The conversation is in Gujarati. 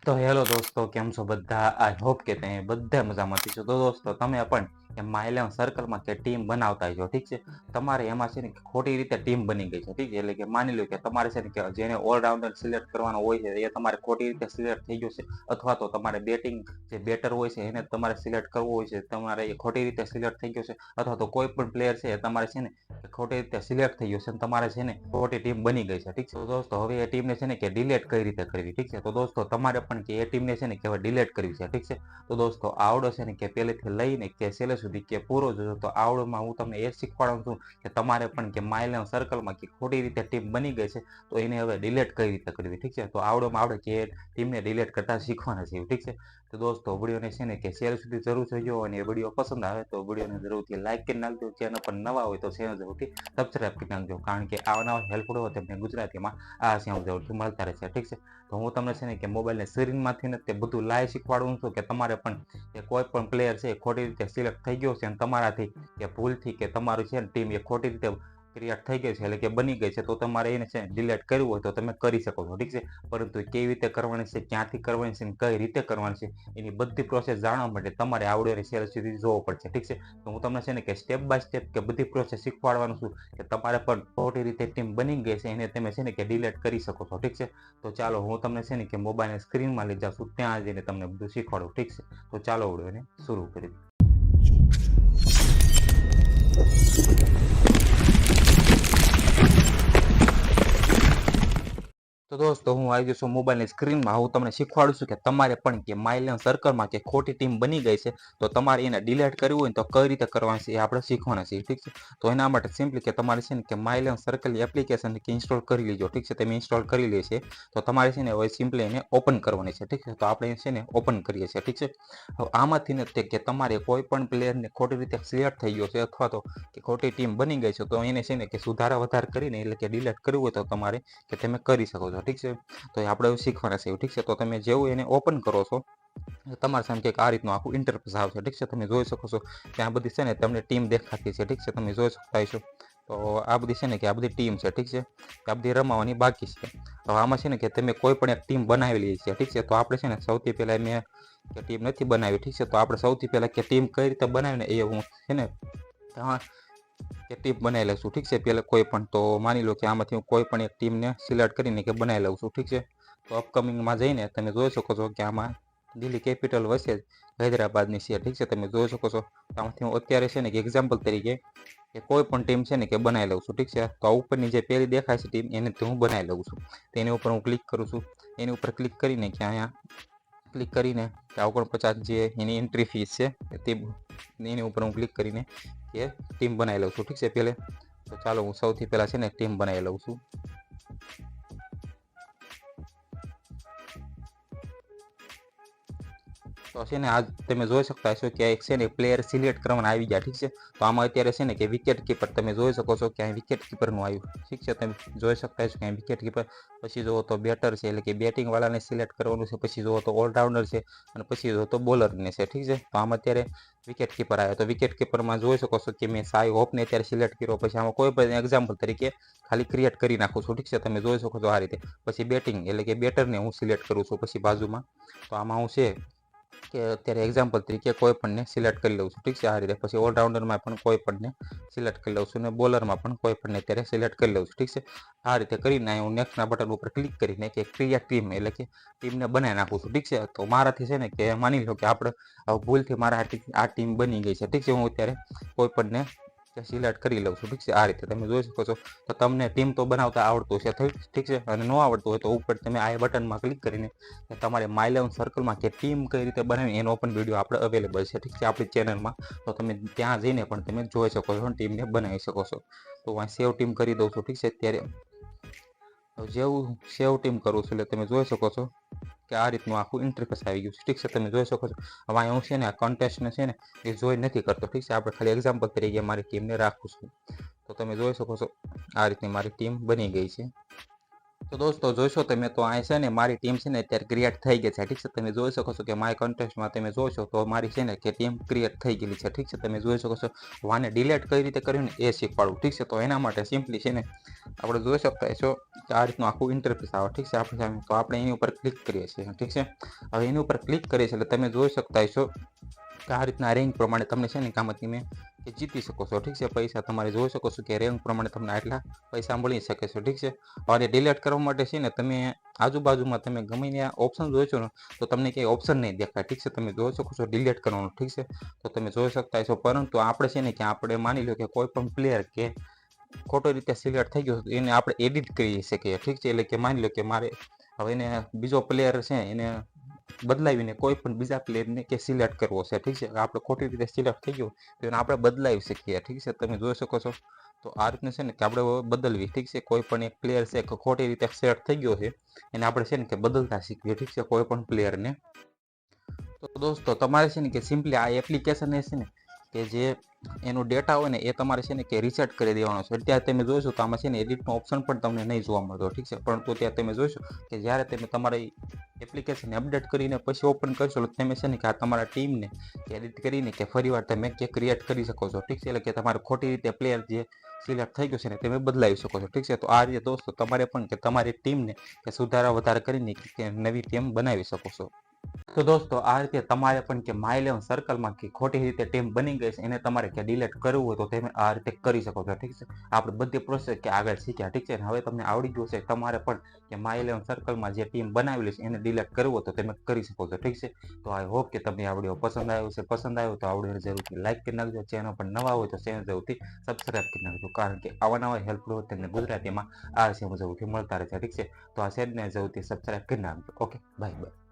તો હેલો દોસ્તો, કેમ છો બધા? આઈ હોપ કે તમે બધા મજામાંથી છો. તો દોસ્તો, તમે પણ કે માઇલેવ સર્કલમાં કે ટીમ બનાવતા છો, ઠીક છે. તમારે એમાં છે ને કે ખોટી રીતે ટીમ બની ગઈ છે, ઠીક છે. એટલે કે માની લો કે તમારે છે ને કે જેને ઓલરાઉન્ડર સિલેક્ટ કરવાનો હોય છે એ તમારે ખોટી રીતે સિલેક્ટ થઈ ગયો છે, અથવા તો તમારે બેટિંગ જે બેટર હોય છે એને તમારે સિલેક્ટ કરવો હોય છે, તમારે એ ખોટી રીતે સિલેક્ટ થઈ ગયો છે, અથવા તો કોઈ પણ પ્લેયર છે એ તમારે છે ને કે ખોટી રીતે સિલેક્ટ થઈ ગયો છે અને તમારે છે ને ખોટી ટીમ બની ગઈ છે, ઠીક છે. તો દોસ્તો, હવે એ ટીમને છે ને કે ડિલીટ કઈ રીતે કરવી, ઠીક છે. તો દોસ્તો, તમારે પણ કે એ ટીમને છે ને કે હવે ડિલીટ કરવી છે, ઠીક છે. તો દોસ્તો, આવડો છે ને કે પહેલેથી લઈને કે છેલ્લે સુધી કે પૂરો જોજો. તો આવડોમાં હું તમને એ શીખવાડું છું કે તમારે પણ કે માઇલેવ સર્કલમાં કે ખોટી રીતે ટીમ બની ગઈ છે તો એને હવે ડિલીટ કઈ રીતે કરવી, ઠીક છે. તો આવડોમાં આવડે કે ટીમને ડિલીટ કરતા શીખવાના છે, ઠીક છે. તો દોસ્તો, વિડીયોને છે ને કે શેર સુધી જરૂર જોજો, અને એ વિડીયો પસંદ આવે તો વિડીયોને જરૂરથી લાઈક કરી નાખજો. ચેનલ પર નવા હોય તો ચેનલ જરૂરથી સબસ્ક્રાઈબ કરી નાખજો, કારણ કે આવા હેલ્પફુલ હોય તમને ગુજરાતીમાં આ સેવ જરૂરથી મળતા રહેશે, ઠીક છે. તો હું તમને છે ને કે મોબાઈલની સ્ક્રીનમાંથી ને તે બધું લાઈવ શીખવાડું છું કે તમારે પણ કે કોઈ પણ પ્લેયર છે ખોટી રીતે સિલેક્ટ થઈ ગયો છે અને તમારાથી કે ભૂલથી કે તમારું છે ને ટીમ એ ખોટી રીતે ક્રિએટ થઈ ગઈ છે, એટલે કે બની ગઈ છે, તો તમારે એને છે ડિલીટ કરવું હોય તો તમે કરી શકો છો, ઠીક છે. પરંતુ કેવી રીતે કરવાની છે, ક્યાંથી કરવાની છે, કઈ રીતે કરવાની છે, એની બધી પ્રોસેસ જાણવા માટે તમારે આવડે શેર સુધી જોવો પડશે, ઠીક છે. તો હું તમને છે ને કે સ્ટેપ બાય સ્ટેપ કે બધી પ્રોસેસ શીખવાડવાનું છું કે તમારે પણ ખોટી રીતે ટીમ બની ગઈ છે એને તમે છે ને કે ડિલીટ કરી શકો છો, ઠીક છે. તો ચાલો, હું તમને છે ને કે મોબાઈલની સ્ક્રીનમાં લઈ જાઉં છું, ત્યાં જઈને તમને બધું શીખવાડું, ઠીક છે. તો ચાલો વિડીયોને શરૂ કરી. તો દોસ્તો, હું આવી ગયો છું મોબાઈલની સ્ક્રીનમાં. હું તમને શીખવાડું છું કે તમારે પણ કે માઇલેવ સર્કલમાં કે ખોટી ટીમ બની ગઈ છે તો તમારે એને ડિલીટ કરવું હોય તો કઈ રીતે કરવાનું છે એ આપણે શીખવાના છીએ, ઠીક છે. તો એના માટે સિમ્પલી કે તમારે છે ને કે માઇલેવ સર્કલની એપ્લિકેશન કે ઇન્સ્ટોલ કરી લેજો, ઠીક છે. તમે ઇન્સ્ટોલ કરી લે છે તો તમારે છે ને હવે સિમ્પલી એને ઓપન કરવાની છે, ઠીક છે. તો આપણે છે ને ઓપન કરીએ છીએ, ઠીક છે. હવે આમાંથી ને તે કે તમારે કોઈ પણ પ્લેયરને ખોટી રીતે સિલેક્ટ થઈ ગયો છે અથવા તો કે ખોટી ટીમ બની ગઈ છે તો એને છે ને કે સુધારા વધાર કરીને એટલે કે ડિલીટ કરવું હોય તો તમારે કે તમે કરી શકો છો, ઠીક છે. તો એ આપણે શીખવાના છે, ઠીક છે. તો તમે જેવું એને ઓપન કરો છો તમારા સામે કંઈક આ રીતનું આખું ઇન્ટરફેસ આવશે, ઠીક છે. તમે જોઈ શકો છો કે આ બધી છે ને તમને ટીમ દેખાતી છે, ઠીક છે. તમે જોઈ શકતા હશો. તો આ બધી છે ને કે આ બધી ટીમ છે, ઠીક છે. આ બધી રમાવાની બાકી છે. હવે આમાં છે ને કે તમે કોઈ પણ એક ટીમ બનાવેલી છે, ઠીક છે. તો આપણે છે ને સૌથી પહેલાં મેં કે ટીમ નથી બનાવી, ઠીક છે. તો આપણે સૌથી પહેલાં કે ટીમ કઈ રીતે બનાવીને એ હું છે ને કે ટીમ બનાવી લઈશું, ઠીક છે. પહેલાં કોઈ પણ તો માની લો કે આમાંથી હું કોઈ પણ એક ટીમને સિલેક્ટ કરીને કે બનાવી લઉં છું, ઠીક છે. તો અપકમિંગમાં જઈને તમે જોઈ શકો છો કે આમાં દિલ્હી કેપિટલ વસે હૈદરાબાદની છે, ઠીક છે. તમે જોઈ શકો છો. તો આમાંથી હું અત્યારે છે ને કે એક્ઝામ્પલ તરીકે કે કોઈ પણ ટીમ છે ને કે બનાવી લઉં છું, ઠીક છે. તો આ ઉપરની જે પહેલી દેખાય છે ટીમ એને હું બનાવી લઉં છું. તેની ઉપર હું ક્લિક કરું છું. એની ઉપર ક્લિક કરીને કે અહીંયા ક્લિક કરીને કે 49 જે એની એન્ટ્રી ફીસ છે તે એની ઉપર હું ક્લિક કરીને કે ટીમ બનાવી લઉં છું, ઠીક છે. પહેલે તો ચાલો હું સૌથી પહેલાં છે ને ટીમ બનાવી લઉં છું. તો છે ને આજ તમે જોઈ શકતા હશો કે એક છે ને પ્લેયર સિલેક્ટ કરવાના આવી ગયા, ઠીક છે. તો આમાં અત્યારે છે ને કે વિકેટ કીપર તમે જોઈ શકો છો કે અહીં વિકેટ કીપરનું આવ્યું, ઠીક છે. તમે જોઈ શકતા હશો કે અહીં વિકેટ કીપર, પછી જુઓ તો બેટર છે એટલે કે બેટિંગ વાળાને સિલેક્ટ કરવાનું છે, પછી જુઓ તો ઓલરાઉન્ડર છે, અને પછી જુઓ તો બોલરને છે, ઠીક છે. તો આમાં અત્યારે વિકેટ કીપર આવ્યો. તો વિકેટ કીપરમાં જોઈ શકો છો કે મેં સાઈ હોપને અત્યારે સિલેક્ટ કર્યો. પછી આમાં કોઈ પણ એક્ઝામ્પલ તરીકે ખાલી ક્રિએટ કરી નાખું છું, ઠીક છે. તમે જોઈ શકો છો આ રીતે. પછી બેટિંગ એટલે કે બેટરને હું સિલેક્ટ કરું છું પછી બાજુમાં. તો આમાં હું છે કે અત્યારે એક્ઝામ્પલ તરીકે કોઈ પણને સિલેક્ટ કરી લઉં છું, ઠીક છે. આ રીતે પછી ઓલરાઉન્ડરમાં પણ કોઈ પણને સિલેક્ટ કરી લઉં છું, અને બોલરમાં પણ કોઈ પણને અત્યારે સિલેક્ટ કરી લઉં છું, ઠીક છે. આ રીતે કરીને હું નેક્સ્ટના બટન ઉપર ક્લિક કરીને કે ક્રિએટ ટીમ એટલે કે ટીમને બનાવી નાખું છું, ઠીક છે. તો મારાથી છે ને કે માની લો કે આપણે ભૂલથી મારા આ ટીમ બની ગઈ છે, ઠીક છે. હું અત્યારે કોઈ પણને સિલેક્ટ કરી લઉં છું, ઠીક છે. આ રીતે તમે જોઈ શકો છો. તો તમને ટીમ તો બનાવતા આવડતું છે, ઠીક છે. અને ન આવડતું હોય તો ઉપર તમે આ બટનમાં ક્લિક કરીને તમારે માઇલેવ સર્કલમાં કે ટીમ કઈ રીતે બનાવી એનો પણ વિડીયો આપણે અવેલેબલ છે, ઠીક છે, આપણી ચેનલમાં. તો તમે ત્યાં જઈને પણ તમે જોઈ શકો છો, ટીમને બનાવી શકો છો. તો હું સેવ ટીમ કરી દઉં છું, ઠીક છે. અત્યારે જેવું સેવ ટીમ કરું છું એટલે તમે જોઈ શકો છો કે આ રીતનું આખું ઇન્ટરફેસ આવી ગયું છે, ઠીક છે. તમે જોઈ શકો છો. હવે હું છે ને આ કન્ટેસ્ટને છે ને એ જોઈ નથી કરતો, ઠીક છે. આપણે ખાલી એક્ઝામ્પલ તરીકે મારી ટીમને રાખું છું. તો તમે જોઈ શકો છો આ રીતની મારી ટીમ બની ગઈ છે. તો દોસ્તો જોશો તમે તો આ છે ને મારી ટીમ છે ને અત્યારે ક્રિએટ થઈ ગઈ છે ઠીક છે. તમે જોઈ શકો છો કે માય કોન્ટેસ્ટમાં તમે જોશો તો મારી છે ને કે ટીમ ક્રિએટ થઈ ગયેલી છે ઠીક છે. તમે જોઈ શકો છો વાને ડિલેટ કઈ રીતે કર્યું ને એ શીખવાડું ઠીક છે. તો એના માટે સિમ્પલી છે ને આપણે જોઈ શકતા છો કે આ રીતનું આખું ઇન્ટરફેસ આવે ઠીક છે આપણી સામે. તો આપણે એની ઉપર ક્લિક કરીએ છીએ ઠીક છે. હવે એની ઉપર ક્લિક કરીએ છીએ એટલે તમે જોઈ શકતા છો કે આ રીતના રેન્ક પ્રમાણે તમને છે ને કામથી મેં કે જીતી શકો છો ઠીક છે. પૈસા તમારે જોઈ શકો છો કે રેન્ક પ્રમાણે તમને આટલા પૈસા મળી શકે છે ઠીક છે. હવે ડિલીટ કરવા માટે છે ને તમે આજુબાજુમાં તમે ગમે ત્યાં ઓપ્શન જોઈશો ને તો તમને કંઈ ઓપ્શન નહીં દેખાય ઠીક છે. તમે જોઈ શકો છો ડિલીટ કરવાનું ઠીક છે. તો તમે જોઈ શકતા છો પરંતુ આપણે છે ને કે આપણે માની લો કે કોઈ પણ પ્લેયર કે ખોટી રીતે સિલેક્ટ થઈ ગયો એને આપણે એડિટ કરી શકીએ ઠીક છે. એટલે કે માની લો કે મારે હવે એને બીજો પ્લેયર છે એને બદલાવીને કોઈ પણ બીજા પ્લેયરને કે સિલેક્ટ કરવો છે ઠીક છે. આપણે ખોટી રીતે સિલેક્ટ થઈ ગયો તો એને આપણે બદલાવી શકીએ ઠીક છે. તમે જોઈ શકો છો તો આ રીતનું છે ને કે આપણે બદલવી ઠીક છે. કોઈ પણ એક પ્લેયર છે કે ખોટી રીતે સિલેક્ટ થઈ ગયો છે એને આપણે છે ને કે બદલતા શીખવીએ ઠીક છે કોઈ પણ પ્લેયરને. તો દોસ્તો તમારે છે ને કે સિમ્પલી આ એપ્લિકેશન એ છે ને કે જે એનું ડેટા હોય ને એ તમારે છે ને કે રિસેટ કરી દેવાનો છે. અત્યારે તમે જોશો તો આમાં છે ને એડિટનો ઓપ્શન પણ તમને નહીં જોવા મળતો ઠીક છે. પરંતુ ત્યાં તમે જોશો કે જ્યારે તમે તમારી એપ્લિકેશન અપડેટ કરીને પછી ઓપન કરશો તો તમે છે ને કે આ તમારા ટીમને એડિટ કરીને કે ફરીવાર તમે કે ક્રિએટ કરી શકો છો ઠીક છે. એટલે કે તમારે ખોટી રીતે પ્લેયર જે સિલેક્ટ થઈ ગયું છે ને તમે બદલાવી શકો છો ઠીક છે. તો આ રીતે દોસ્તો તમારે પણ કે તમારી ટીમને કે સુધારા વધારા કરીને કે નવી ટીમ બનાવી શકો છો. તો દોસ્તો આ રીતે તમારે પણ કે My11 સર્કલમાં કે ખોટી રીતે ટીમ બની ગઈ છે એને તમારે કે ડિલીટ કરવું હોય તો તમે આ રીતે કરી શકો છો ઠીક છે. આપણે બધી પ્રોસેસ કે આગળ શીખ્યા ઠીક છે. હવે તમને આવડી ગયું છે તમારે પણ કે My11 સર્કલમાં જે ટીમ બનાવેલી છે એને ડિલીટ કરવું હોય તો તમે કરી શકો છો ઠીક છે. તો આઈ હોપ કે તમને આ વિડીયો પસંદ આવ્યો છે. પસંદ આવ્યો તો આ વિડીયોને જરૂરથી લાઈક કરી નાખજો. ચેનલ પર નવા હોય તો ચેનલ જરૂરથી સબસ્ક્રાઈબ કરી નાખજો. કારણ કે આવા નવા હેલ્પફુલ તમને ગુજરાતીમાં આ વિશે જરૂરથી મળતા રહેશે ઠીક છે. તો આ ચેનલને જરૂરથી સબસ્ક્રાઈબ કરી નાખજો. Okay bye bye.